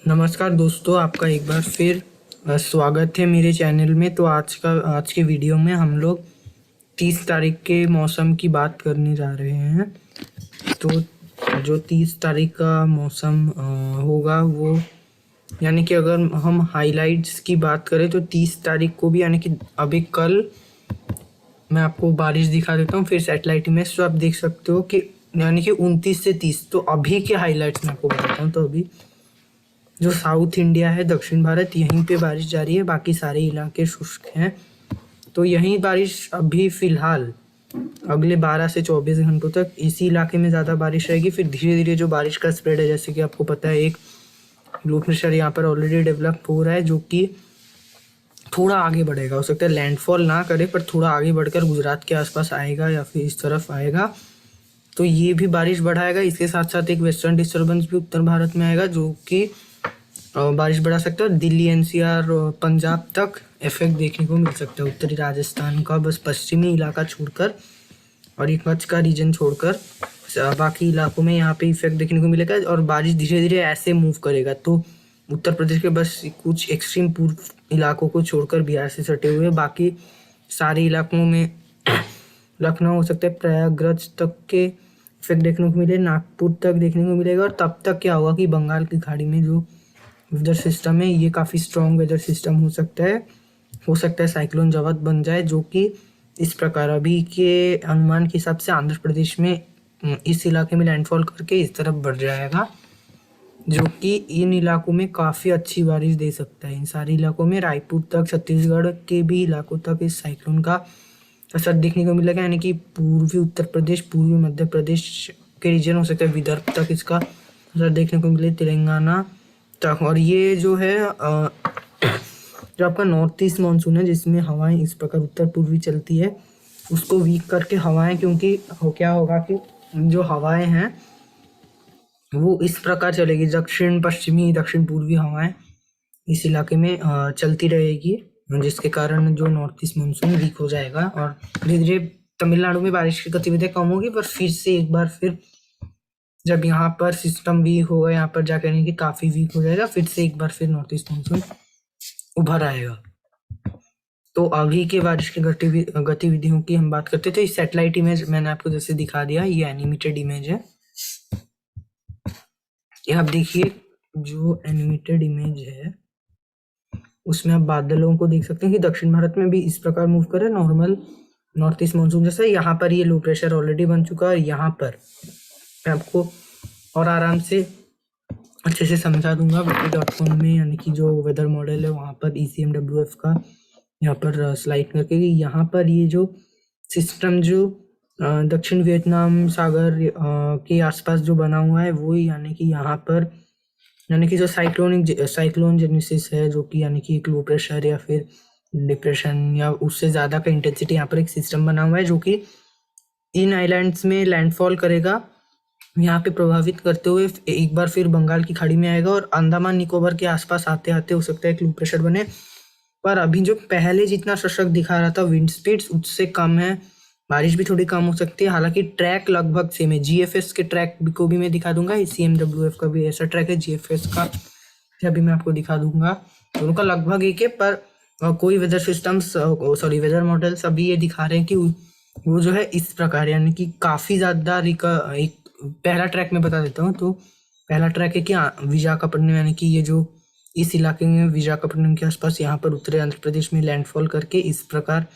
नमस्कार दोस्तों, आपका एक बार फिर स्वागत है मेरे चैनल में। तो आज के वीडियो में हम लोग 30 तारीख के मौसम की बात करने जा रहे हैं। तो जो 30 तारीख का मौसम होगा वो यानी कि अगर हम हाइलाइट्स की बात करें तो 30 तारीख को भी यानी कि अभी कल मैं आपको बारिश दिखा देता हूँ। फिर सैटेलाइट इमेज तो आप देख सकते हो कि यानी कि 29 से 30। तो अभी के हाइलाइट्स मैं आपको बताता हूँ। तो अभी जो साउथ इंडिया है, दक्षिण भारत, यहीं पे बारिश जारी है, बाकी सारे इलाके शुष्क हैं। तो यहीं बारिश अभी फ़िलहाल अगले 12 से 24 घंटों तक इसी इलाके में ज़्यादा बारिश रहेगी। फिर धीरे धीरे जो बारिश का स्प्रेड है, जैसे कि आपको पता है एक लो प्रेशर यहाँ पर ऑलरेडी डेवलप हो रहा है जो कि थोड़ा आगे बढ़ेगा। हो सकता है लैंडफॉल ना करे पर थोड़ा आगे बढ़कर गुजरात के आसपास आएगा या फिर इस तरफ आएगा, तो ये भी बारिश बढ़ाएगा। इसके साथ साथ एक वेस्टर्न डिस्टर्बेंस भी उत्तर भारत में आएगा जो कि बारिश बढ़ा सकता है। दिल्ली, एनसीआर, पंजाब तक इफेक्ट देखने को मिल सकता है। उत्तरी राजस्थान का बस पश्चिमी इलाका छोड़कर और एक कच्छ का रीजन छोड़कर बाकी इलाकों में यहाँ पे इफेक्ट देखने को मिलेगा। और बारिश धीरे धीरे ऐसे मूव करेगा तो उत्तर प्रदेश के बस कुछ एक्सट्रीम पूर्व इलाकों को छोड़कर बिहार से सटे हुए बाकी सारे इलाकों में लखनऊ हो सकता है प्रयागराज तक के इफेक्ट देखने को मिले, नागपुर तक देखने को मिलेगा। और तब तक क्या होगा कि बंगाल की खाड़ी में जो वेदर सिस्टम है ये काफ़ी स्ट्रॉन्ग वेदर सिस्टम हो सकता है साइक्लोन जवाद बन जाए, जो कि इस प्रकार अभी के अनुमान के हिसाब से आंध्र प्रदेश में इस इलाके में लैंडफॉल करके इस तरफ बढ़ जाएगा, जो कि इन इलाकों में काफ़ी अच्छी बारिश दे सकता है। इन सारे इलाकों में रायपुर तक, छत्तीसगढ़ के भी इलाकों तक इस साइक्लोन का असर देखने को मिलेगा। यानी कि पूर्वी उत्तर प्रदेश, पूर्वी मध्य प्रदेश के रीजन हो सकता है विदर्भ तक इसका असर देखने को मिले, तेलंगाना तक। और ये जो है जो आपका नॉर्थ ईस्ट मानसून है जिसमें हवाएं इस प्रकार उत्तर पूर्वी चलती है, उसको वीक करके हवाएं, क्योंकि क्या होगा कि जो हवाएं हैं वो इस प्रकार चलेगी, दक्षिण पश्चिमी, दक्षिण पूर्वी हवाएं इस इलाके में चलती रहेगी, जिसके कारण जो नॉर्थ ईस्ट मानसून वीक हो जाएगा। और धीरे धीरे तमिलनाडु में बारिश की गतिविधियाँ कम होगी, पर फिर से एक बार फिर जब यहाँ पर सिस्टम वीक होगा, यहाँ पर जाकर यानी कि काफ़ी वीक हो जाएगा, फिर से एक बार फिर नॉर्थ ईस्ट मानसून उभर आएगा। तो अभी के बारिश की गतिविधियों की हम बात करते थे। इस सैटेलाइट इमेज मैंने आपको जैसे दिखा दिया, ये एनिमेटेड इमेज है। ये आप देखिए, जो एनिमेटेड इमेज है उसमें आप बादलों को देख सकते हैं कि दक्षिण भारत में भी इस प्रकार मूव करे, नॉर्मल नॉर्थ ईस्ट मानसून जैसा। यहाँ पर ये लो प्रेशर ऑलरेडी बन चुका है। यहाँ पर मैं आपको और आराम से अच्छे से समझा दूंगा wiki.com में, यानी कि जो वेदर मॉडल है वहाँ पर ECMWF का यहाँ पर स्लाइड करके यहाँ पर ये जो सिस्टम जो दक्षिण वियतनाम सागर के आसपास जो बना हुआ है वो, यानी कि यहाँ पर यानी कि जो साइक्लोन जेनेसिस है, जो कि यानी कि एक लो प्रेशर या फिर डिप्रेशन या उससे ज़्यादा का इंटेंसिटी, यहाँ पर एक सिस्टम बना हुआ है जो कि इन आइलैंड्स में लैंडफॉल करेगा, यहाँ पे प्रभावित करते हुए एक बार फिर बंगाल की खाड़ी में आएगा और अंडमान निकोबार के आसपास आते आते हो सकता है एक लो प्रेशर बने। पर अभी जो पहले जितना सशक्त दिखा रहा था विंड स्पीड्स उससे कम है, बारिश भी थोड़ी कम हो सकती है। हालांकि ट्रैक लगभग सेम है। GFS के ट्रैक को भी मैं दिखा दूंगा, ECMWF का भी ऐसा ट्रैक है, GFS का अभी मैं आपको दिखा दूंगा। दोनों का लगभग एक है, पर कोई वेदर सिस्टम्स वेदर मॉडल्स अभी ये दिखा रहे हैं कि वो जो है इस प्रकार, यानी कि काफ़ी ज़्यादा एक पहला ट्रैक मैं बता देता हूँ। तो पहला ट्रैक है कि विशाखापट्टनम, यानी कि ये जो इस इलाके में विशाखापट्टनम के आसपास यहाँ पर उत्तरी आंध्र प्रदेश में लैंडफॉल करके इस प्रकार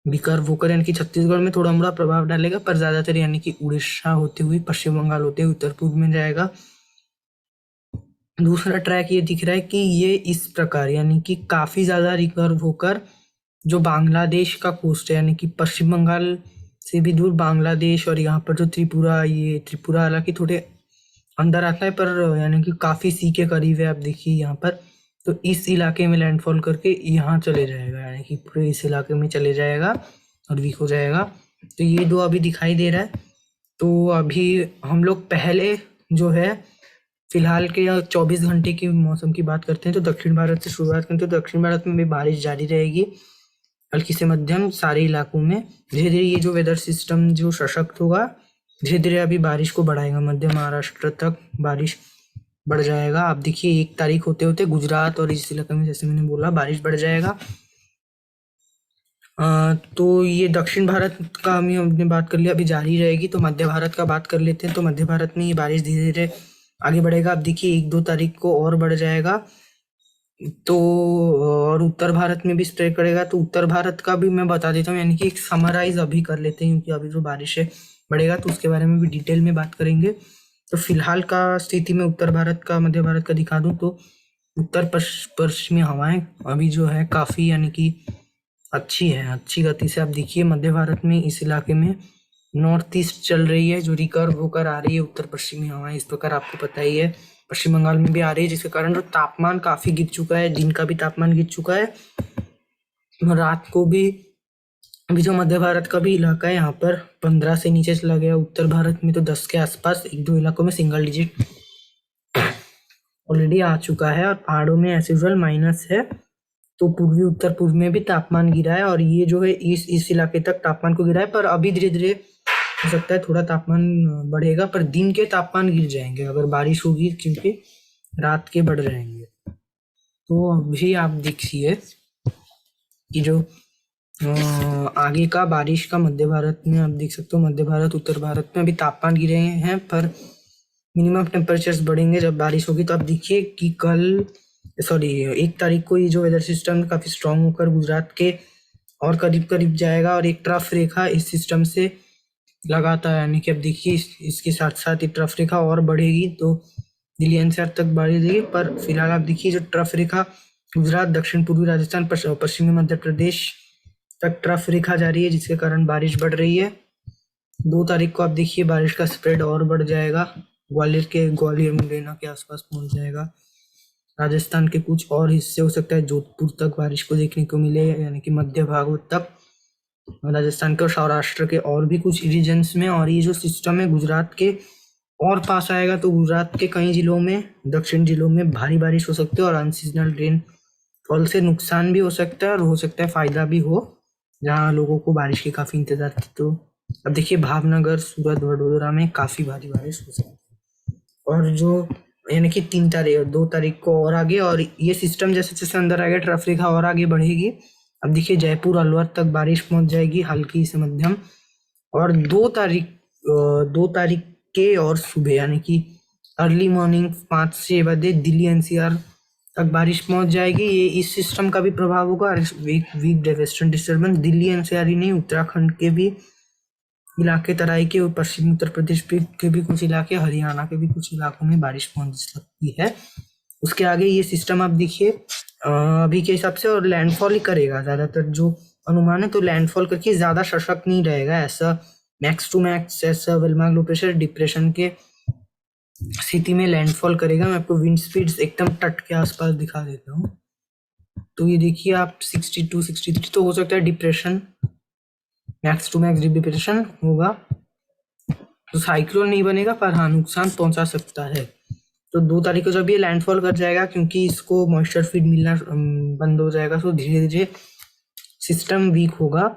विकर वोकर यानी कि छत्तीसगढ़ में थोड़ा मोड़ा प्रभाव डालेगा, पर ज़्यादातर यानी कि उड़ीसा होते हुए, पश्चिम बंगाल होते हुए उत्तर पूर्व में जाएगा। दूसरा ट्रैक ये दिख रहा है कि ये इस प्रकार यानी कि काफ़ी ज़्यादा रिकर्व होकर जो बांग्लादेश का कोस्ट है, यानी कि पश्चिम बंगाल से भी दूर बांग्लादेश और यहाँ पर जो त्रिपुरा हालांकि थोड़े अंदर आता है, पर यानी कि काफ़ी सी के करीब है। आप देखिए यहाँ पर, तो इस इलाके में लैंडफॉल करके यहाँ चले जाएगा, यानी कि पूरे इस इलाके में चले जाएगा और वीक हो जाएगा। तो ये दो अभी दिखाई दे रहा है। तो अभी हम लोग पहले जो है फिलहाल के 24 घंटे की मौसम की बात करते हैं। तो दक्षिण भारत से शुरुआत करते हैं। तो दक्षिण भारत में भी बारिश जारी रहेगी, हल्की से मध्यम सारे इलाकों में। धीरे धीरे ये जो वेदर सिस्टम जो सशक्त होगा, धीरे धीरे अभी बारिश को बढ़ाएगा, मध्य महाराष्ट्र तक बारिश बढ़ जाएगा। आप देखिए 1 तारीख होते होते गुजरात और इस इलाके में, जैसे मैंने बोला, बारिश बढ़ जाएगा। तो ये दक्षिण भारत का हमने बात कर लिया, अभी जारी रहेगी। तो मध्य भारत का बात कर लेते हैं। तो मध्य भारत में ये बारिश धीरे धीरे आगे बढ़ेगा। आप देखिए 1-2 तारीख को और बढ़ जाएगा। तो और उत्तर भारत में भी स्प्रेड करेगा। तो उत्तर भारत का भी मैं बता देता हूँ, यानी कि एक समराइज अभी कर लेते हैं, क्योंकि अभी जो बारिश है बढ़ेगा तो उसके बारे में भी डिटेल में बात करेंगे। तो फिलहाल का स्थिति में उत्तर भारत का, मध्य भारत का दिखा दूं तो उत्तर पश्चिमी हवाएं अभी जो है काफ़ी, यानी कि अच्छी है, अच्छी गति से। आप देखिए मध्य भारत में इस इलाके में नॉर्थ ईस्ट चल रही है, जो रिकर्व होकर आ रही है उत्तर पश्चिमी हवाएं। इस प्रकार आपको पता ही है पश्चिम बंगाल में भी आ रही है, जिसके कारण जो तापमान काफी गिर चुका है, दिन का भी तापमान गिर चुका है, रात को भी। अभी जो मध्य भारत का भी इलाका है, यहाँ पर 15 से नीचे चला गया। उत्तर भारत में तो 10 के आसपास, 1-2 इलाकों में सिंगल डिजिट ऑलरेडी आ चुका है। और पहाड़ों में एज यूजुअल माइनस है। तो पूर्वी उत्तर पूर्व में भी तापमान गिरा है, और ये जो है इस इलाके तक तापमान को गिरा है। पर अभी धीरे धीरे हो सकता है थोड़ा तापमान बढ़ेगा, पर दिन के तापमान गिर जाएंगे अगर बारिश होगी, क्योंकि रात के बढ़ जाएंगे। तो अभी आप देखिए कि जो आगे का बारिश का मध्य भारत में आप देख सकते हो, मध्य भारत उत्तर भारत में अभी तापमान गिरे हैं, पर मिनिमम टेम्परेचर्स बढ़ेंगे जब बारिश होगी। तो आप देखिए कि 1 तारीख को ये जो वेदर सिस्टम काफी स्ट्रांग होकर गुजरात के और करीब करीब जाएगा, और एक ट्रफ रेखा इस सिस्टम से लगातार, यानी कि अब देखिए इसके साथ साथ ये ट्रफ रेखा और बढ़ेगी, तो दिल्ली एनसीआर तक बढ़ेगी। पर फिलहाल आप देखिए जो ट्रफ रेखा गुजरात, दक्षिण पूर्वी राजस्थान, पश्चिमी मध्य प्रदेश तक ट्रफ रेखा जा रही है, जिसके कारण बारिश बढ़ रही है। 2 तारीख को आप देखिए बारिश का स्प्रेड और बढ़ जाएगा, ग्वालियर मुरैना के आसपास पहुंच जाएगा। राजस्थान के कुछ और हिस्से, हो सकता है जोधपुर तक बारिश को देखने को मिले, यानी कि मध्य भागों तक राजस्थान के और सौराष्ट्र के और भी कुछ रीजन्स में। और ये जो सिस्टम है गुजरात के और पास आएगा, तो गुजरात के कई जिलों में, दक्षिण जिलों में भारी बारिश हो सकती है, और अनसीजनल रेनफॉल से नुकसान भी हो सकता है, और हो सकता है फायदा भी हो, जहाँ लोगों को बारिश की काफी इंतजार थी। तो अब देखिए भावनगर, सूरत, वडोदरा में काफी भारी बारिश हो सकती है। और जो यानी कि 2 तारीख को और आगे, और ये सिस्टम जैसे जैसे अंदर आएगा ट्रफ रेखा और आगे बढ़ेगी। अब देखिए जयपुर, अलवर तक बारिश पहुंच जाएगी, हल्की से मध्यम। और 2 तारीख के और सुबह, यानी कि अर्ली मॉर्निंग 5 से 6 बजे दिल्ली एनसीआर तक बारिश पहुंच जाएगी। ये इस सिस्टम का भी प्रभाव होगा। Weak western disturbance Delhi NCR ही नहीं, उत्तराखंड के भी इलाके, तराई के और पश्चिमी उत्तर प्रदेश के भी कुछ इलाके, हरियाणा के भी कुछ इलाकों में बारिश पहुंच सकती है। उसके आगे ये सिस्टम आप देखिए अभी के हिसाब से और लैंडफॉल ही करेगा ज्यादातर, जो अनुमान है। तो लैंडफॉल करके ज्यादा सशक्त नहीं रहेगा, ऐसा मैक्स टू मैक्स, ऐसा वेलमार्क लो प्रेशर डिप्रेशन के स्थिति में लैंडफॉल करेगा। मैं आपको विंड स्पीड्स एकदम तट के आसपास दिखा देता हूँ। तो ये देखिए आप 62, 63, तो हो सकता है depression, max to max depression होगा। तो साइक्लोन नहीं बनेगा, पर हाँ नुकसान पहुंचा सकता है। तो 2 तारीख को जब ये लैंडफॉल कर जाएगा, क्योंकि इसको मॉइस्चर फीड मिलना बंद हो जाएगा, तो धीरे धीरे सिस्टम वीक होगा।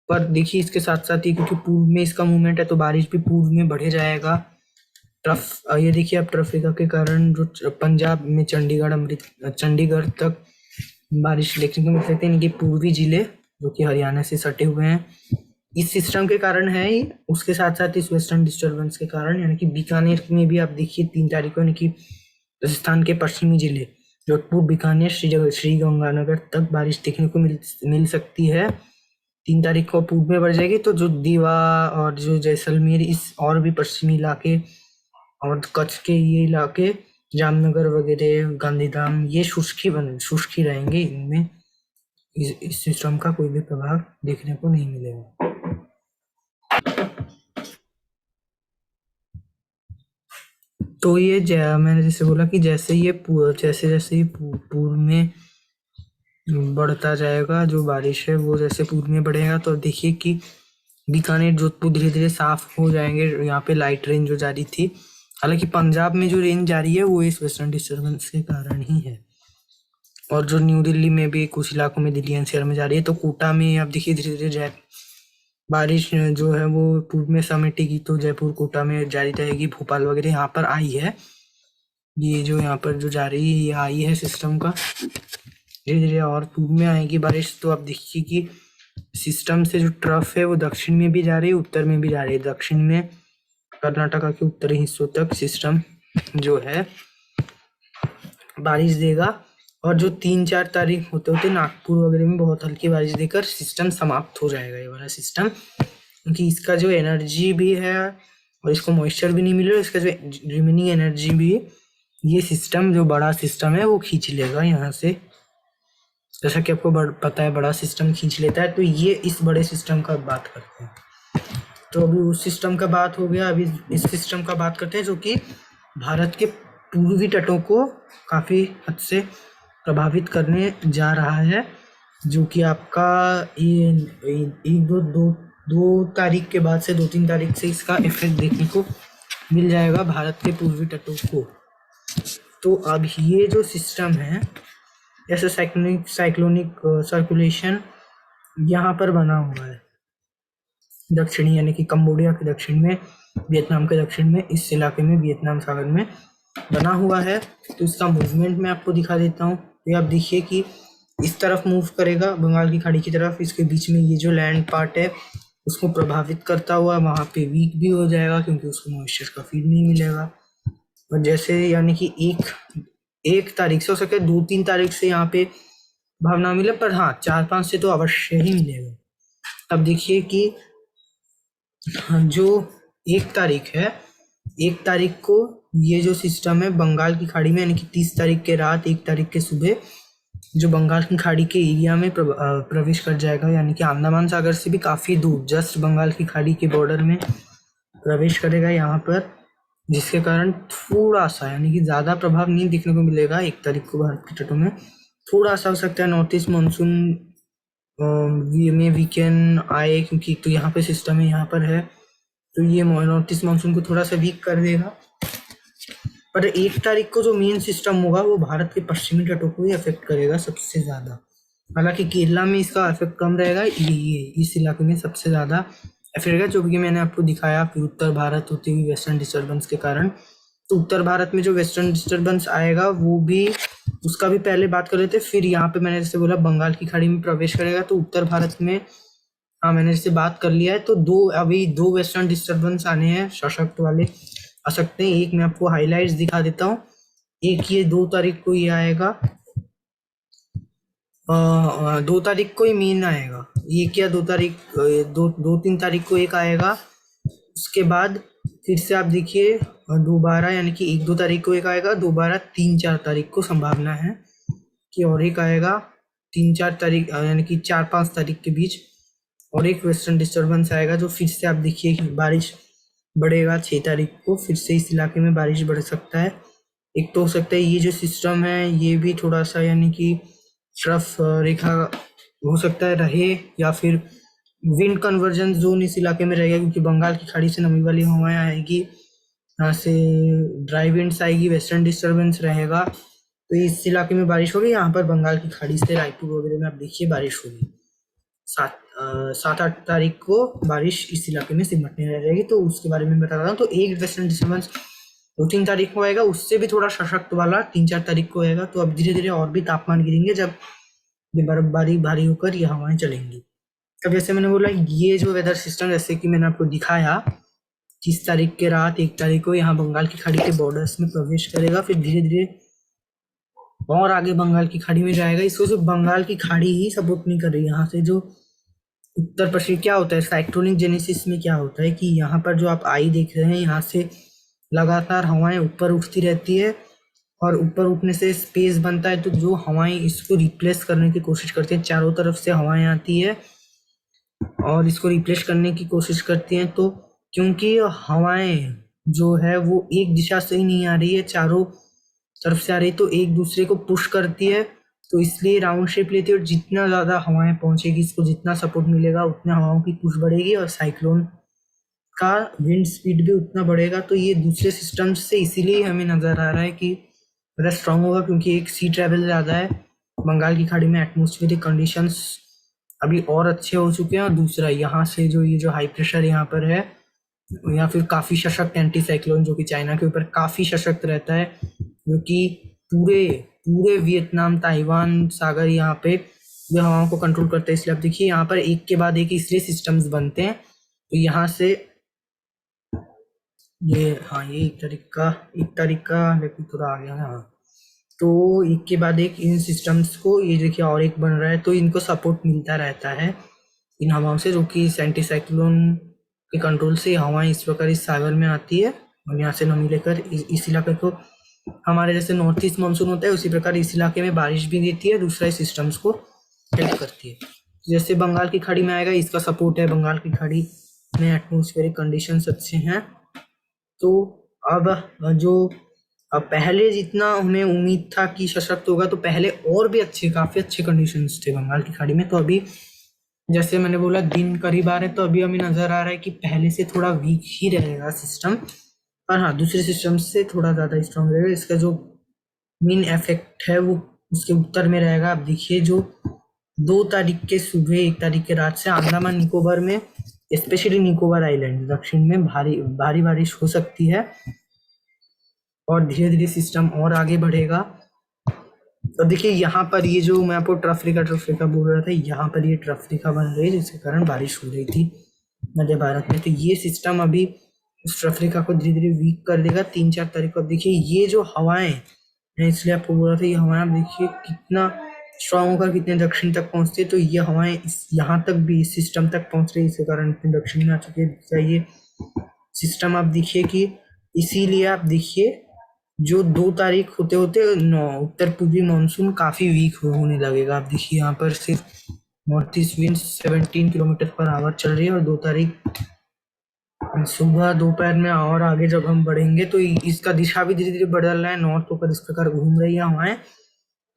पर देखिए इसके साथ साथ ही, क्योंकि पूर्व में इसका मूवमेंट है, तो बारिश भी पूर्व में बढ़े जाएगा। ये देखिए अब ट्रफ रेखा के कारण जो पंजाब में चंडीगढ़ तक बारिश देखने को मिल सकती है, यानी कि पूर्वी जिले जो कि हरियाणा से सटे हुए हैं, इस सिस्टम के कारण है ही। उसके साथ साथ इस वेस्टर्न डिस्टर्बेंस के कारण, यानी कि बीकानेर में भी आप देखिए 3 तारीख को, यानी कि राजस्थान के पश्चिमी जिले जोधपुर, बीकानेर, श्रीगंगानगर तक बारिश देखने को मिल सकती है। 3 तारीख को पूर्व में बढ़ जाएगी। तो जो दीवा और जो जैसलमेर, इस और भी पश्चिमी इलाके और कच्छ के ये इलाके, जामनगर वगैरह, गांधीधाम, ये शुष्क ही रहेंगे। इनमें इस सिस्टम का कोई भी प्रभाव देखने को नहीं मिलेगा। तो ये मैंने जैसे बोला कि जैसे ये पूर्व में बढ़ता जाएगा, जो बारिश है वो जैसे पूर्व में बढ़ेगा, तो देखिए कि बीकानेर, जोधपुर धीरे धीरे साफ हो जाएंगे। यहाँ पे लाइट रेंज जो जारी थी, हालांकि पंजाब में जो रेंज जारी है वो इस वेस्टर्न डिस्टर्बेंस के कारण ही है। और जो न्यू दिल्ली में भी कुछ इलाकों में, दिल्ली एनसीआर में जा रही है। तो कोटा में आप देखिए धीरे धीरे बारिश जो है वो पूर्व में समेटेगी, तो जयपुर, कोटा में जारी रहेगी। भोपाल वगैरह यहाँ पर आई है। ये जो यहाँ पर जो जा रही है ये आई है सिस्टम का, धीरे धीरे और पूर्व में आएगी बारिश। तो आप देखिए कि सिस्टम से जो ट्रफ है वो दक्षिण में भी जा रही है, उत्तर में भी जा रही है। दक्षिण में कर्नाटका के उत्तरी हिस्सों तक सिस्टम जो है बारिश देगा, और जो 3-4 तारीख होते होते नागपुर वगैरह में बहुत हल्की बारिश देकर सिस्टम समाप्त हो जाएगा, ये वाला सिस्टम, क्योंकि इसका जो एनर्जी भी है और इसको मॉइस्चर भी नहीं मिल रहा, इसका जो रिमेनिंग एनर्जी भी ये सिस्टम जो बड़ा सिस्टम है वो खींच लेगा यहाँ से। जैसा कि आपको पता है बड़ा सिस्टम खींच लेता है, तो ये इस बड़े सिस्टम का बात करते हैं। तो अभी उस सिस्टम का बात हो गया, अभी इस सिस्टम का बात करते हैं जो कि भारत के पूर्वी तटों को काफ़ी हद से प्रभावित करने जा रहा है, जो कि आपका ये एक दो तारीख के बाद से 2-3 तारीख से इसका इफेक्ट देखने को मिल जाएगा भारत के पूर्वी तटों को। तो अब ये जो सिस्टम है ऐसे साइक्लोनिक सर्कुलेशन यहाँ पर बना हुआ है दक्षिणी, यानी कि कंबोडिया के दक्षिण में, वियतनाम के दक्षिण में, इस इलाके में वियतनाम सागर में बना हुआ है। तो इसका मूवमेंट मैं आपको दिखा देता हूँ। तो आप देखिए कि इस तरफ मूव करेगा बंगाल की खाड़ी की तरफ, इसके बीच में ये जो लैंड पार्ट है उसको प्रभावित करता हुआ वहाँ पे वीक भी हो जाएगा, क्योंकि उसको मॉइस्चर का फीड नहीं मिलेगा। और जैसे यानी कि एक तारीख से हो सकता है 2-3 तारीख से यहाँ पे भावना मिले, पर हाँ 4-5 से तो अवश्य ही मिलेगा। अब देखिए कि जो 1 तारीख है, 1 तारीख को ये जो सिस्टम है बंगाल की खाड़ी में, यानी कि 30 तारीख के रात 1 तारीख के सुबह जो बंगाल की खाड़ी के एरिया में प्रवेश कर जाएगा, यानी कि अंडमान सागर से भी काफ़ी दूर, जस्ट बंगाल की खाड़ी के बॉर्डर में प्रवेश करेगा यहाँ पर, जिसके कारण थोड़ा सा यानी कि ज़्यादा प्रभाव नहीं दिखने को मिलेगा 1 तारीख को भारत के तटों में। थोड़ा सा हो सकता है नॉर्थ ईस्ट मानसून में वीकेंड आए, क्योंकि तो यहाँ पे सिस्टम है यहाँ पर है, तो ये नॉर्थ ईस्ट मानसून को थोड़ा सा वीक कर देगा। पर 1 तारीख को जो मेन सिस्टम होगा वो भारत के पश्चिमी तटों को ही अफेक्ट करेगा सबसे ज़्यादा। हालांकि केरला में इसका इफेक्ट कम रहेगा, ये इस इलाके में सबसे ज़्यादा इफेक्ट रहेगा, जो कि मैंने आपको दिखाया फिर उत्तर भारत होती हुई वेस्टर्न डिस्टर्बेंस के कारण। तो उत्तर भारत में जो वेस्टर्न डिस्टर्बेंस आएगा वो भी, उसका भी पहले बात कर लेते। फिर यहाँ पे मैंने जैसे बोला बंगाल की खाड़ी में प्रवेश करेगा, तो उत्तर भारत में हाँ मैंने जैसे बात कर लिया है, तो अभी दो वेस्टर्न डिस्टर्बेंस आने हैं सशक्त वाले आ सकते हैं। एक मैं आपको हाइलाइट्स दिखा देता हूँ। एक ये 2 तारीख को ये आएगा, 2 तारीख को ही मेन आएगा ये, क्या 2 तारीख 2-3 तारीख को एक आएगा, उसके बाद फिर से आप देखिए दोबारा, यानी कि 1-2 तारीख को एक आएगा, दोबारा 3-4 तारीख को संभावना है कि और एक आएगा 3-4 तारीख, यानी कि 4-5 तारीख के बीच और एक वेस्टर्न डिस्टर्बेंस आएगा, जो फिर से आप देखिए कि बारिश बढ़ेगा 6 तारीख को, फिर से इस इलाके में बारिश बढ़ सकता है। एक तो हो सकता है ये जो सिस्टम है ये भी थोड़ा सा यानी कि ट्रफ रेखा हो सकता है रहे, या फिर विंड कन्वर्जेंस जोन इस इलाके में रहेगा, क्योंकि बंगाल की खाड़ी से नमी वाली हवाएं आएगी, यहाँ से ड्राई विंड्स आएगी, वेस्टर्न डिस्टर्बेंस रहेगा, तो इस इलाके में बारिश होगी। यहाँ पर बंगाल की खाड़ी से रायपुर वगैरह में आप देखिए बारिश होगी। 7-8 तारीख को बारिश इस इलाके में सिमटने रह जाएगी, तो उसके बारे में बता रहा हूँ। तो एक वेस्टर्न डिस्टर्बेंस 2-3 तारीख को आएगा, उससे भी थोड़ा सशक्त वाला 3-4 तारीख को आएगा। तो अब धीरे धीरे और भी तापमान गिरेंगे जब ये बर्फबारी भारी होकर ये हवाएं चलेंगी। अब जैसे मैंने बोला ये जो वेदर सिस्टम, जैसे कि मैंने आपको दिखाया 30 तारीख के रात 1 तारीख को यहाँ बंगाल की खाड़ी के बॉर्डर्स में प्रवेश करेगा, फिर धीरे धीरे और आगे बंगाल की खाड़ी में जाएगा। इसको सिर्फ बंगाल की खाड़ी ही सपोर्ट नहीं कर रही, यहाँ से जो उत्तर पश्चिम क्या होता है साइक्लोनिक जेनेसिस में क्या होता है कि यहाँ पर जो आप आई देख रहे हैं यहाँ से लगातार हवाएं ऊपर उठती रहती है, और ऊपर उठने से स्पेस बनता है, तो जो हवाएं इसको रिप्लेस करने की कोशिश करती हैं, चारों तरफ से हवाएं आती है और इसको रिप्लेस करने की कोशिश करती हैं। तो क्योंकि हवाएं जो है वो एक दिशा से ही नहीं आ रही है, चारों तरफ से आ रही, तो एक दूसरे को पुश करती है, तो इसलिए राउंड शेप लेती है, और जितना ज़्यादा हवाएं पहुंचेगी इसको जितना सपोर्ट मिलेगा उतना हवाओं की पुश बढ़ेगी, और साइक्लोन का विंड स्पीड भी उतना बढ़ेगा। तो ये दूसरे सिस्टम से इसीलिए हमें नज़र आ रहा है कि ज़्यादा स्ट्रांग होगा, क्योंकि एक सी ट्रैवल ज़्यादा है बंगाल की खाड़ी में, एटमोस्फेरिक कंडीशंस अभी और अच्छे हो चुके हैं, और दूसरा यहाँ से जो ये जो हाई प्रेशर यहाँ पर है, या फिर काफ़ी सशक्त एंटी साइक्लोन जो कि चाइना के ऊपर काफ़ी सशक्त रहता है, क्योंकि पूरे पूरे वियतनाम ताइवान सागर यहाँ पे जो हवाओं को कंट्रोल करते हैं। इसलिए आप देखिए यहाँ पर एक के बाद एक इसलिए सिस्टम्स बनते हैं। तो यहाँ से ये, हाँ, ये एक तरीका लेकिन थोड़ा आ गया है। हाँ, तो एक के बाद एक इन सिस्टम्स को, ये देखिए और एक बन रहा है, तो इनको सपोर्ट मिलता रहता है इन हवाओं से, जो कि एंटी साइक्लोन के कंट्रोल से हवाएं इस प्रकार इस सागर में आती है और यहाँ से नमी लेकर इस इलाके को, हमारे जैसे नॉर्थ ईस्ट मानसून होता है उसी प्रकार इस इलाके में बारिश भी देती है, दूसरा सिस्टम्स को हेल्प करती है। जैसे बंगाल की खाड़ी में आएगा, इसका सपोर्ट है, बंगाल की खाड़ी में एटमोस्फेरिक कंडीशंस अच्छे हैं। तो अब जो पहले जितना हमें उम्मीद था कि सशक्त होगा, तो पहले और भी काफ़ी अच्छे कंडीशंस थे बंगाल की खाड़ी में। तो अभी जैसे मैंने बोला दिन करीब आ रहे, तो अभी हमें नज़र आ रहा है कि पहले से थोड़ा वीक ही रहेगा सिस्टम, पर हाँ दूसरे सिस्टम से थोड़ा ज़्यादा स्ट्रांग रहेगा। इसका जो मेन इफेक्ट है वो उसके उत्तर में रहेगा। आप देखिए जो 2 तारीख के सुबह 1 तारीख के रात से अंडमान निकोबार में, स्पेशली निकोबार आइलैंड दक्षिण में भारी बारिश हो सकती है और धीरे धीरे सिस्टम और आगे बढ़ेगा। तो देखिए यहाँ पर ये जो मैं आपको ट्रफ रेखा बोल रहा था, यहाँ पर ये ट्रफ रेखा बन रही है जिसके कारण बारिश हो रही थी मध्य भारत में। तो ये सिस्टम अभी उस ट्रफ रेखा को धीरे धीरे वीक कर देगा 3-4 तारीख को। अब देखिए ये जो हवाएं, मैं इसलिए आपको बोल रहा था, ये हवाएं आप देखिए कितना स्ट्रांग होकर कितने दक्षिण तक पहुंचते, तो ये हवाएं यहाँ तक भी इस सिस्टम तक पहुंच रही है, इसके कारण इतने दक्षिण में आ चुके हैं। ये सिस्टम आप देखिए कि इसीलिए आप देखिए जो 2 तारीख होते होते उत्तर पूर्वी मानसून काफी वीक होने लगेगा। आप देखिए यहाँ पर सिर्फ north east wind 17 kilometre per hour चल रही है, और 2 तारीख सुबह दोपहर में और आगे जब हम बढ़ेंगे तो इसका दिशा भी धीरे धीरे बदल रहा है, नॉर्थ होकर इस प्रकार घूम रही है हवाएं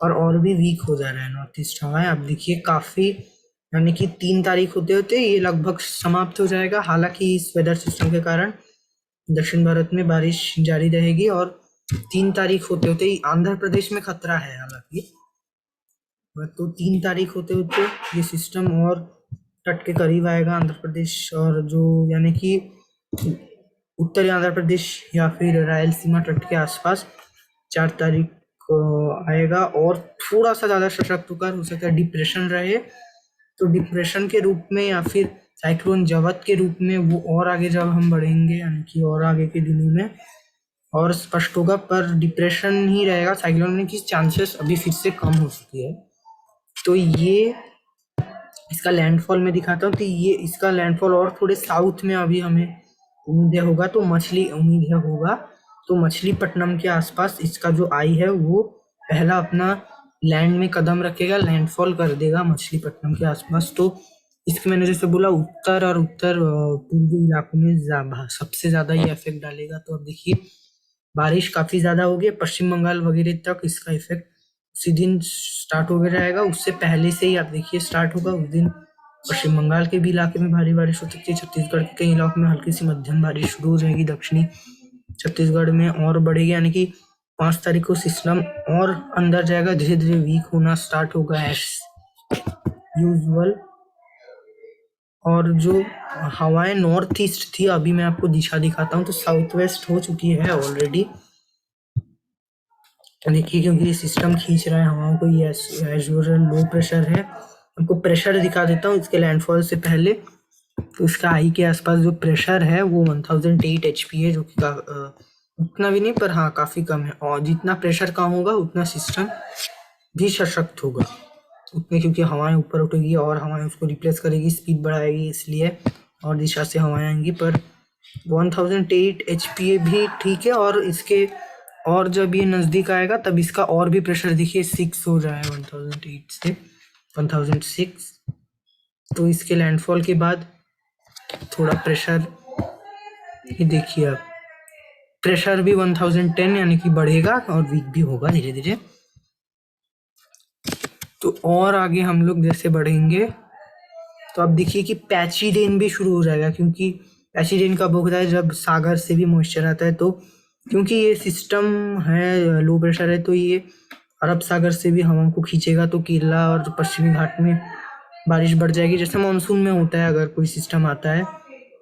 और भी वीक हो जा रहा है नॉर्थ ईस्ट हवाएं। आप देखिए काफी, यानी कि 3 तारीख होते होते ये लगभग समाप्त हो जाएगा। हालांकि इस वेदर सिस्टम के कारण दक्षिण भारत में बारिश जारी रहेगी और 3 तारीख होते होते ही आंध्र प्रदेश में खतरा है हालांकि, तो 3 तारीख होते होते ये सिस्टम और तट के करीब आएगा आंध्र प्रदेश, और जो यानी कि उत्तरी आंध्र प्रदेश या फिर रायलसीमा तट के आसपास 4 तारीख को आएगा और थोड़ा सा ज़्यादा सशक्त होकर हो सकता है डिप्रेशन रहे, तो डिप्रेशन के रूप में या फिर साइक्लोन जवत के रूप में वो और आगे जब हम बढ़ेंगे, यानी कि और आगे के दिनों में और स्पष्ट होगा, पर डिप्रेशन ही रहेगा। साइक्लोन की चांसेस अभी फिर से कम हो चुकी है। तो ये इसका लैंडफॉल में दिखाता हूँ, तो ये इसका लैंडफॉल और थोड़े साउथ में अभी हमें उम्मीद होगा, तो मछलीपट्टनम के आसपास इसका जो आई है वो पहला अपना लैंड में कदम रखेगा, लैंडफॉल कर देगा मछलीपट्टनम के आसपास। तो इसके मैंने जैसे बोला उत्तर और उत्तर पूर्वी इलाकों में सबसे ज़्यादा ये इफेक्ट डालेगा। तो अब देखिए बारिश काफ़ी ज़्यादा होगी, पश्चिम बंगाल वगैरह तक इसका इफेक्ट उसी दिन स्टार्ट हो जाएगा, उससे पहले से ही आप देखिए स्टार्ट होगा। उस दिन पश्चिम बंगाल के भी इलाके में भारी बारिश हो सकती है, छत्तीसगढ़ के कई इलाकों में हल्की सी मध्यम बारिश शुरू हो जाएगी, दक्षिणी छत्तीसगढ़ में और बढ़ेगी, यानी कि 5 तारीख को सिस्टम और अंदर जाएगा, धीरे धीरे वीक होना स्टार्ट होगा एज यूजुअल। और जो हवाएं नॉर्थ ईस्ट थी, अभी मैं आपको दिशा दिखाता हूँ, तो साउथ वेस्ट हो चुकी है ऑलरेडी, देखिए क्योंकि ये सिस्टम खींच रहा है हवाओं को, ये एज यूजुअल लो प्रेशर है। आपको प्रेशर दिखा देता हूँ इसके लैंडफॉल से पहले। तो इसका आई के आसपास जो प्रेशर है वो 1008 HP है, जो कि उतना भी नहीं पर हाँ काफ़ी कम है, और जितना प्रेशर कम होगा उतना सिस्टम भी सशक्त होगा उतने, क्योंकि हवाएं ऊपर उठेगी और हवाएं उसको रिप्लेस करेगी, स्पीड बढ़ाएगी, इसलिए और दिशा से हवाएं आएंगी। पर 1008 HP भी ठीक है, और इसके और जब ये नज़दीक आएगा तब इसका और भी प्रेशर देखिए 6 हो जाएगा, 1008 से 1006। तो इसके लैंडफॉल के बाद थोड़ा प्रेशर, ये देखिए आप प्रेशर भी 1010 यानी कि बढ़ेगा और वीक भी होगा धीरे धीरे। तो और आगे हम लोग जैसे बढ़ेंगे तो आप देखिए कि पैची रेन भी शुरू हो जाएगा, क्योंकि पैची रेन कब होता है जब सागर से भी मॉइस्चर आता है। तो क्योंकि ये सिस्टम है लो प्रेशर है, तो ये अरब सागर से भी हवा को खींचेगा, तो केरला और पश्चिमी घाट में बारिश बढ़ जाएगी, जैसे मानसून में होता है अगर कोई सिस्टम आता है।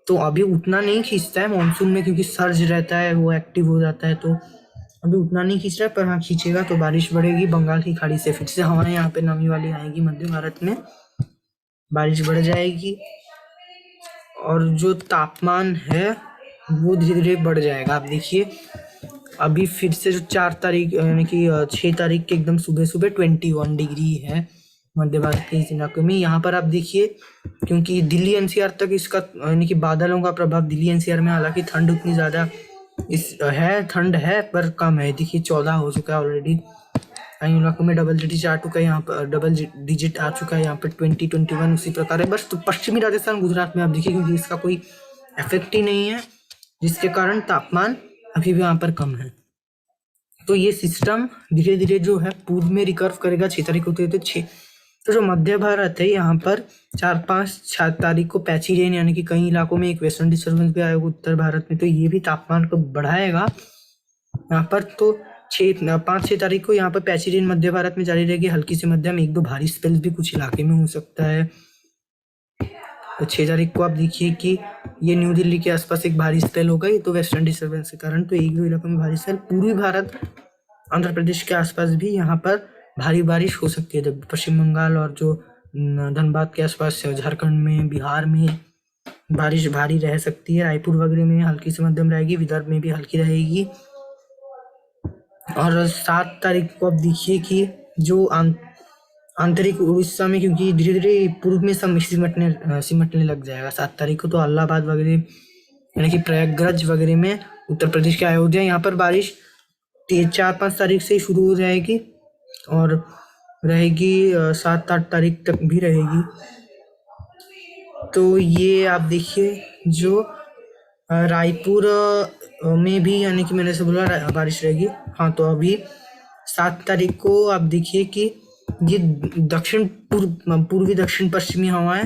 तो अभी उतना नहीं खींचता है मानसून में, क्योंकि सर्ज रहता है वो एक्टिव हो जाता है, तो अभी उतना नहीं खींच रहा है, पर हाँ खींचेगा तो बारिश बढ़ेगी। बंगाल की खाड़ी से फिर से हवाएं यहाँ पे नमी वाली आएगी, मध्य भारत में बारिश बढ़ जाएगी और जो तापमान है वो धीरे धीरे बढ़ जाएगा। आप देखिए अभी फिर से जो 4 तारीख यानी कि 6 तारीख के एकदम सुबह सुबह 21 डिग्री है मध्य भारत के इस इलाके में। यहाँ पर आप देखिए, क्योंकि दिल्ली एनसीआर तक इसका यानी कि बादलों का प्रभाव दिल्ली एनसीआर में, हालांकि ठंड उतनी ज़्यादा इस है, ठंड है पर कम है। देखिए 14 हो चुका है ऑलरेडी, कई इलाकों में डबल डिजिट आ चुका है, यहाँ पर डबल डिजिट आ चुका है, यहाँ पर 20-21 उसी प्रकार है। बस तो पश्चिमी राजस्थान गुजरात में आप देखिए, क्योंकि इसका कोई इफेक्ट ही नहीं है, जिसके कारण तापमान अभी भी यहाँ पर कम है। तो ये सिस्टम धीरे धीरे जो है पूर्व में रिकर्व करेगा 6 तारीख होते होते 6। तो जो मध्य भारत है यहाँ पर 4-5-7 तारीख को पैची रेन यानी कि कई इलाकों में एक वेस्टर्न डिस्टर्बेंस भी आएगा उत्तर भारत में, तो ये भी तापमान को बढ़ाएगा यहाँ पर। तो 5-6 तारीख को यहाँ पर पैची रेन मध्य भारत में जारी रहेगी, हल्की से मध्यम, 1-2 भारी स्पेल्स भी कुछ इलाके में हो सकता है। तो 6 तारीख को आप देखिए कि ये न्यू दिल्ली के आसपास एक भारी स्पेल होगा, ये तो वेस्टर्न डिस्टर्बेंस के कारण, तो 1-2 इलाकों में भारी स्पेल। पूर्वी भारत आंध्र प्रदेश के आसपास भी यहाँ पर भारी बारिश हो सकती है। पश्चिम बंगाल और जो धनबाद के आसपास झारखंड में, बिहार में बारिश भारी रह सकती है। रायपुर वगैरह में हल्की से मध्यम रहेगी, विदर्भ में भी हल्की रहेगी। और 7 तारीख को आप देखिए कि जो आंतरिक उड़ीसा में, क्योंकि धीरे धीरे पूर्व में सब सिमटने लग जाएगा 7 तारीख को, तो इलाहाबाद वगैरह यानी कि प्रयागराज वगैरह में, उत्तर प्रदेश के अयोध्या, यहाँ पर बारिश 4-5 तारीख से ही शुरू हो जाएगी और रहेगी 7-8 तारीख तक भी रहेगी। तो ये आप देखिए जो रायपुर में भी यानी कि मैंने से बोला बारिश रहेगी। हाँ, तो अभी 7 तारीख को आप देखिए कि ये पूर्वी दक्षिण पश्चिमी हवाएं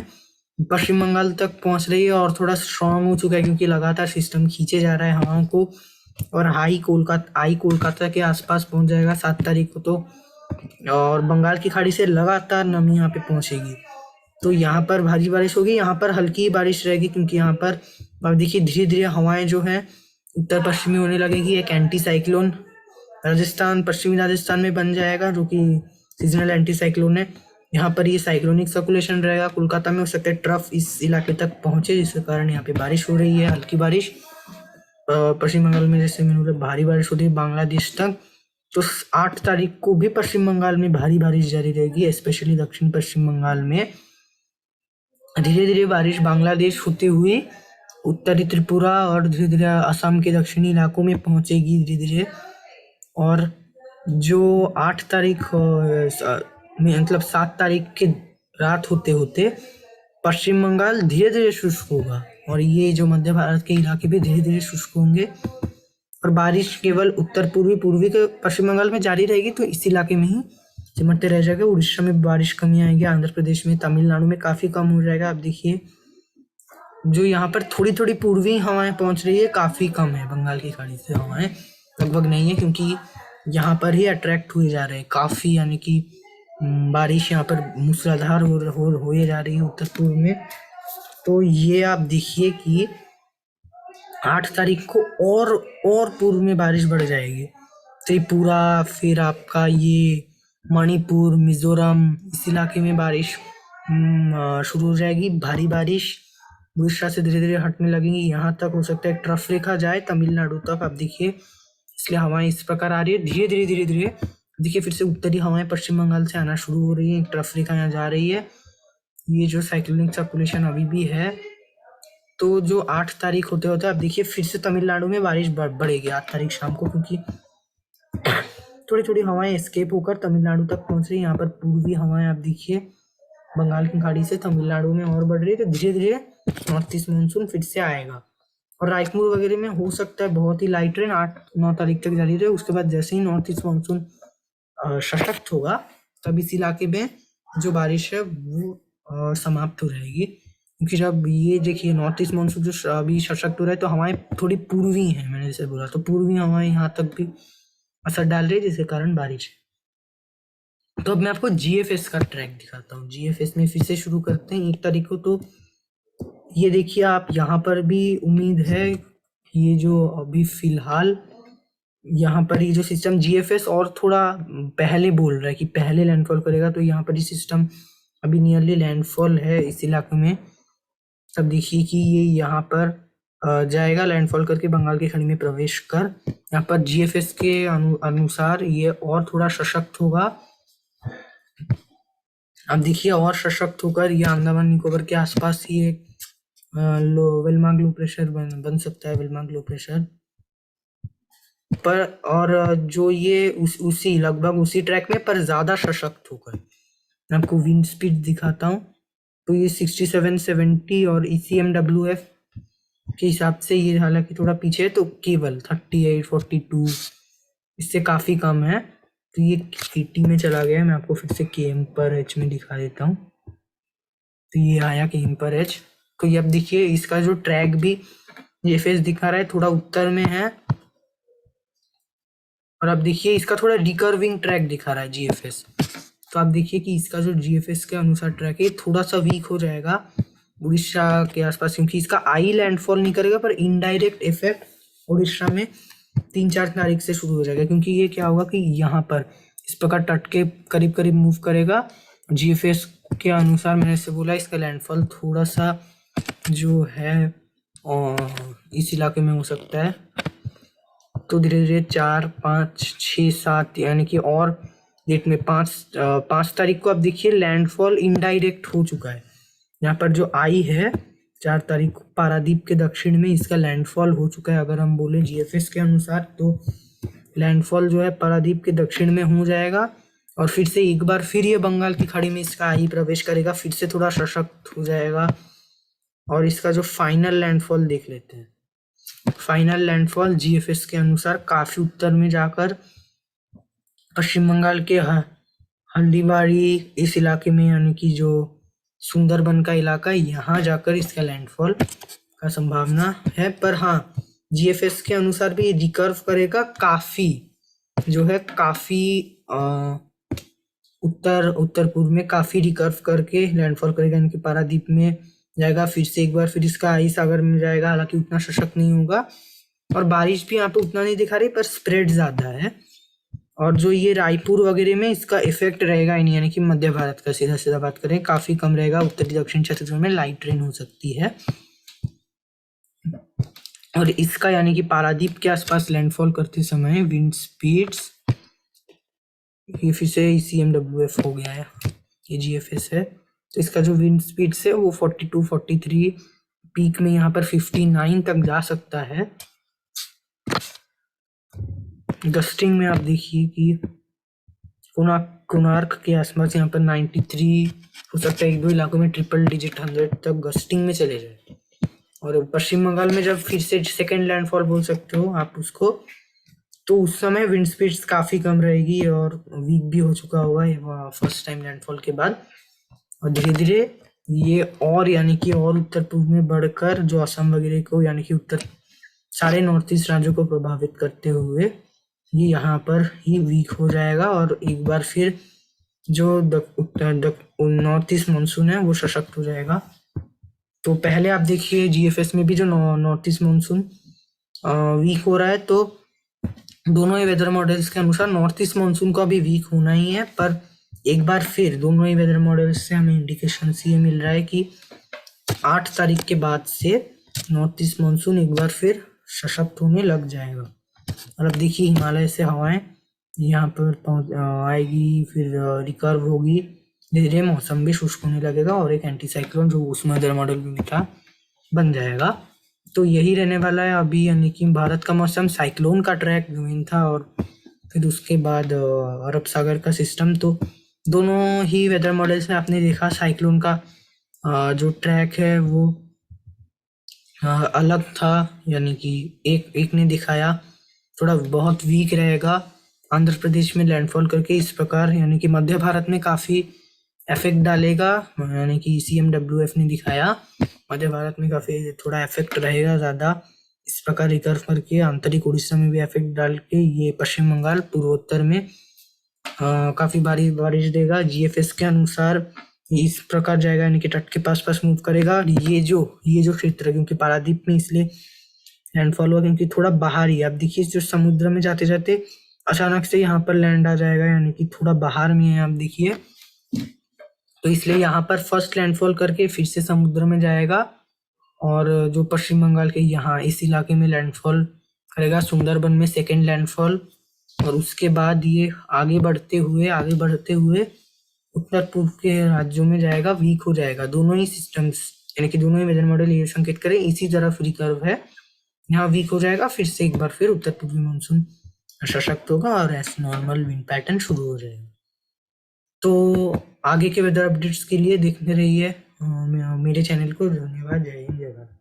पश्चिम बंगाल तक पहुंच रही है और थोड़ा स्ट्रांग हो चुका है, क्योंकि लगातार सिस्टम खींचे जा रहा है हवाओं को, और कोलकाता के आसपास पहुंच जाएगा 7 तारीख को। तो और बंगाल की खाड़ी से लगातार नमी यहाँ पे पहुंचेगी, तो यहाँ पर भारी बारिश होगी। यहाँ पर हल्की बारिश रहेगी, क्योंकि यहाँ पर अब देखिए धीरे धीरे हवाएं जो हैं उत्तर पश्चिमी होने लगेगी। एक एंटी साइक्लोन पश्चिमी राजस्थान में बन जाएगा, जो कि सीजनल एंटी साइक्लोन है। यहाँ पर ये साइक्लोनिक सर्कुलेशन रहेगा, कोलकाता में हो सकता है ट्रफ इस इलाके तक पहुंचे, जिसके कारण यहाँ पे बारिश हो रही है, हल्की बारिश। पश्चिम बंगाल में जैसे मैंने बोला भारी बारिश होती है बांग्लादेश तक। तो 8 तारीख को भी पश्चिम बंगाल में भारी बारिश जारी रहेगी, स्पेशली दक्षिण पश्चिम बंगाल में। धीरे धीरे बारिश बांग्लादेश होते हुए उत्तरी त्रिपुरा और धीरे धीरे असम के दक्षिणी इलाकों में पहुंचेगी धीरे धीरे। और जो 8 तारीख मतलब 7 तारीख के रात होते होते पश्चिम बंगाल धीरे धीरे शुष्क होगा, और ये जो मध्य भारत के इलाके भी धीरे धीरे शुष्क होंगे, और बारिश केवल उत्तर पूर्वी के पश्चिम बंगाल में जारी रहेगी, तो इस इलाके में ही सिमटते रह जाएगा। उड़ीसा में बारिश कमी आएगी, आंध्र प्रदेश में, तमिलनाडु में काफ़ी कम हो जाएगा। आप देखिए जो यहाँ पर थोड़ी थोड़ी पूर्वी हवाएं पहुँच रही है, काफ़ी कम है, बंगाल की खाड़ी से हवाएं लगभग नहीं है, क्योंकि यहाँ पर ही अट्रैक्ट हुए जा रहे हैं काफ़ी, यानी कि बारिश यहाँ पर मूसलाधार हो जा रही है उत्तर पूर्व में। तो ये आप देखिए कि 8 तारीख को और पूर्व में बारिश बढ़ जाएगी। त्रिपुरा, फिर आपका ये मणिपुर, मिजोरम, इस इलाके में बारिश शुरू हो जाएगी, भारी बारिश उड़ीसा से धीरे धीरे हटने लगेंगी। यहाँ तक हो सकता है ट्रफ रेखा जाए तमिलनाडु तक, आप देखिए, इसलिए हवाएं इस प्रकार आ रही है धीरे धीरे। देखिए फिर से उत्तरी हवाएं पश्चिम बंगाल से आना शुरू हो रही है, ट्रफ रेखा यहाँ जा रही है। ये जो साइक्लोनिक सर्कुलेशन अभी भी है, तो जो 8 तारीख होते होते आप देखिए फिर से तमिलनाडु में बारिश बढ़ेगी 8 तारीख शाम को, क्योंकि थोड़ी थोड़ी हवाएं एस्केप होकर तमिलनाडु तक पहुंच रही है। यहाँ पर पूर्वी हवाएं आप देखिए बंगाल की खाड़ी से तमिलनाडु में और बढ़ रही है, तो धीरे धीरे नॉर्थ ईस्ट मानसून फिर से आएगा। और रायपुर वगैरह में हो सकता है बहुत ही लाइट रेन 8-9 तारीख तक जारी रहे। उसके बाद जैसे ही नॉर्थ ईस्ट मानसून सशक्त होगा, तब इस इलाके में जो बारिश है वो समाप्त हो जाएगी, क्योंकि जब ये देखिए नॉर्थ ईस्ट मानसून जो अभी सशक्त हो रहा है, तो हवाएं थोड़ी पूर्वी हैं, मैंने जैसे बोला, तो पूर्वी हवाएं यहाँ तक भी असर डाल रही है, जिसके कारण बारिश है। तो अब मैं आपको जीएफएस का ट्रैक दिखाता हूँ। जीएफएस में फिर से शुरू करते हैं 1 तारीख को। तो ये देखिए आप यहाँ पर भी उम्मीद है, ये जो अभी फिलहाल यहाँ पर ये जो सिस्टम जीएफएस और थोड़ा पहले बोल रहा है कि पहले लैंडफॉल करेगा, तो यहाँ पर ये सिस्टम अभी नियरली लैंडफॉल है इस इलाके में। तब देखिए कि ये यहाँ पर जाएगा लैंडफॉल करके बंगाल की खाड़ी में प्रवेश कर। यहाँ पर जीएफएस के अनुसार ये और थोड़ा सशक्त होगा। अब देखिए और सशक्त होकर ये अंडमान निकोबार के आसपास ही एक वेलमार्क लो प्रेशर बन सकता है, वेलमार्क लो प्रेशर पर। और जो ये उसी लगभग उसी ट्रैक में पर ज्यादा सशक्त होकर। मैं आपको विंड स्पीड दिखाता हूँ। तो ये 67-70 और ECMWF के हिसाब से ये हालांकि थोड़ा पीछे है, तो केवल 38-42 इससे काफी कम है। तो ये 80 में चला गया है। मैं आपको फिर से km/h में दिखा देता हूँ। तो ये आया km/h। तो ये अब देखिए इसका जो ट्रैक भी जीएफएस दिखा रहा है थोड़ा उत्तर में है, और अब देखिए इसका थोड़ा रिकर्विंग ट्रैक दिखा रहा है जीएफएस। तो आप देखिए कि इसका जो जीएफएस के अनुसार ट्रैक है थोड़ा सा वीक हो जाएगा उड़ीसा के आसपास, क्योंकि इसका आई लैंडफॉल नहीं करेगा पर इनडायरेक्ट इफेक्ट उड़ीसा में 3-4 तारीख से शुरू हो जाएगा। क्योंकि ये क्या होगा कि यहाँ पर इस प्रकार तट के करीब करीब मूव करेगा। जीएफएस के अनुसार मैंने से बोला इसका लैंडफॉल थोड़ा सा जो है इस इलाके में हो सकता है। तो धीरे धीरे 4, 5, 6, 7 यानी कि और डेट में 5 तारीख को अब देखिए लैंडफॉल इनडायरेक्ट हो चुका है। यहाँ पर जो आई है 4 तारीख को पारादीप के दक्षिण में इसका लैंडफॉल हो चुका है। अगर हम बोले जीएफएस के अनुसार तो लैंडफॉल जो है पारादीप के दक्षिण में हो जाएगा, और फिर से एक बार फिर ये बंगाल की खाड़ी में इसका आई प्रवेश करेगा, फिर से थोड़ा सशक्त हो जाएगा। और इसका जो फाइनल लैंडफॉल देख लेते हैं। फाइनल लैंडफॉल जीएफएस के अनुसार काफी उत्तर में जाकर पश्चिम बंगाल के हल्दीबाड़ी इस इलाके में, यानी कि जो सुंदरबन का इलाका है, यहाँ जाकर इसका लैंडफॉल का संभावना है। पर हाँ, जीएफएस के अनुसार भी रिकर्व करेगा काफी, जो है काफी उत्तर पूर्व में काफी रिकर्व करके लैंडफॉल करेगा, यानी कि पारादीप में जाएगा। फिर से एक बार फिर इसका आई सागर में जाएगा, हालांकि उतना सशक्त नहीं होगा, और बारिश भी यहाँ पे उतना नहीं दिखा रही पर स्प्रेड ज्यादा है। और जो ये रायपुर वगैरह में इसका इफेक्ट रहेगा नहीं, यानी कि मध्य भारत का सीधा सीधा बात करें काफी कम रहेगा। उत्तरी दक्षिण छत्तीसगढ़ में लाइट रेन हो सकती है। और इसका यानी कि पारादीप के आसपास लैंडफॉल करते समय विंड स्पीड्स, ये फिर से ECMWF हो गया है, ये जीएफएस है। तो इसका जो विंड स्पीड्स है वो 42-43, पीक में यहाँ पर 59 तक जा सकता है। गस्टिंग में आप देखिए कि कोणार्क के आसपास यहाँ पर 93 हो सकता है। 1-2 इलाकों में ट्रिपल डिजिट 100 तक गस्टिंग में चले जाए। और पश्चिम बंगाल में जब फिर से सेकेंड लैंडफॉल बोल सकते हो आप उसको, तो उस समय विंड स्पीड्स काफी कम रहेगी और वीक भी हो चुका होगा फर्स्ट टाइम लैंडफॉल के बाद। और धीरे धीरे ये और यानी कि और उत्तर पूर्व में बढ़कर जो असम वगैरह को, यानी कि उत्तर सारे नॉर्थ ईस्ट राज्यों को प्रभावित करते हुए ये यहाँ पर ही वीक हो जाएगा, और एक बार फिर जो नॉर्थ ईस्ट मानसून है वो सशक्त हो जाएगा। तो पहले आप देखिए जीएफएस में भी जो नॉर्थ ईस्ट मानसून वीक हो रहा है, तो दोनों ही वेदर मॉडल्स के अनुसार नॉर्थ ईस्ट मानसून को अभी वीक होना ही है। पर एक बार फिर दोनों ही वेदर मॉडल्स से हमें इंडिकेशन ये मिल रहा है कि 8 तारीख के बाद से नॉर्थ ईस्ट मानसून एक बार फिर सशक्त होने लग जाएगा। और अब देखिए हिमालय से हवाएं यहाँ पर आएगी, फिर रिकर्व होगी, धीरे धीरे मौसम भी शुष्क होने लगेगा, और एक एंटी साइक्लोन जो उस वेदर मॉडल में था बन जाएगा। तो यही रहने वाला है अभी, यानी कि भारत का मौसम साइक्लोन का ट्रैक जमीन था, और फिर उसके बाद अरब सागर का सिस्टम। तो दोनों ही वेदर मॉडल्स में आपने देखा साइक्लोन का जो ट्रैक है वो अलग था, यानी कि एक ने दिखाया थोड़ा बहुत वीक रहेगा आंध्र प्रदेश में लैंडफॉल करके इस प्रकार, यानी कि मध्य भारत में काफी इफेक्ट डालेगा, यानी कि ECMWF ने दिखाया मध्य भारत में काफी थोड़ा इफेक्ट रहेगा ज्यादा, इस प्रकार रिकर्व करके आंतरिक उड़ीसा में भी इफेक्ट डाल के ये पश्चिम बंगाल पूर्वोत्तर में काफी बारिश देगा। जीएफएस के अनुसार इस प्रकार जाएगा, यानी कि तट के पास मूव करेगा। ये जो क्षेत्र है, क्योंकि पारादीप में इसलिए लैंडफॉल हुआ, क्योंकि थोड़ा बाहर ही है। अब देखिए जो समुद्र में जाते जाते अचानक से यहाँ पर लैंड आ जाएगा, यानी कि थोड़ा बाहर में है। आप देखिए, तो इसलिए यहाँ पर फर्स्ट लैंडफॉल करके फिर से समुद्र में जाएगा, और जो पश्चिम बंगाल के यहाँ इस इलाके में लैंडफॉल करेगा, सुंदरबन में सेकेंड लैंडफॉल। और उसके बाद ये आगे बढ़ते हुए उत्तर पूर्व के राज्यों में जाएगा, वीक हो जाएगा। दोनों ही सिस्टम्स, यानी कि दोनों ही वेदर मॉडल ये संकेत करें इसी तरफ रिकर्व है। यहाँ वीक हो जाएगा, फिर से एक बार फिर उत्तर पूर्वी मानसून सशक्त होगा और एस नॉर्मल विंड पैटर्न शुरू हो जाएगा। तो आगे के वेदर अपडेट्स के लिए देखते रहिए मेरे चैनल को। धन्यवाद। जय हिंद, जय भारत।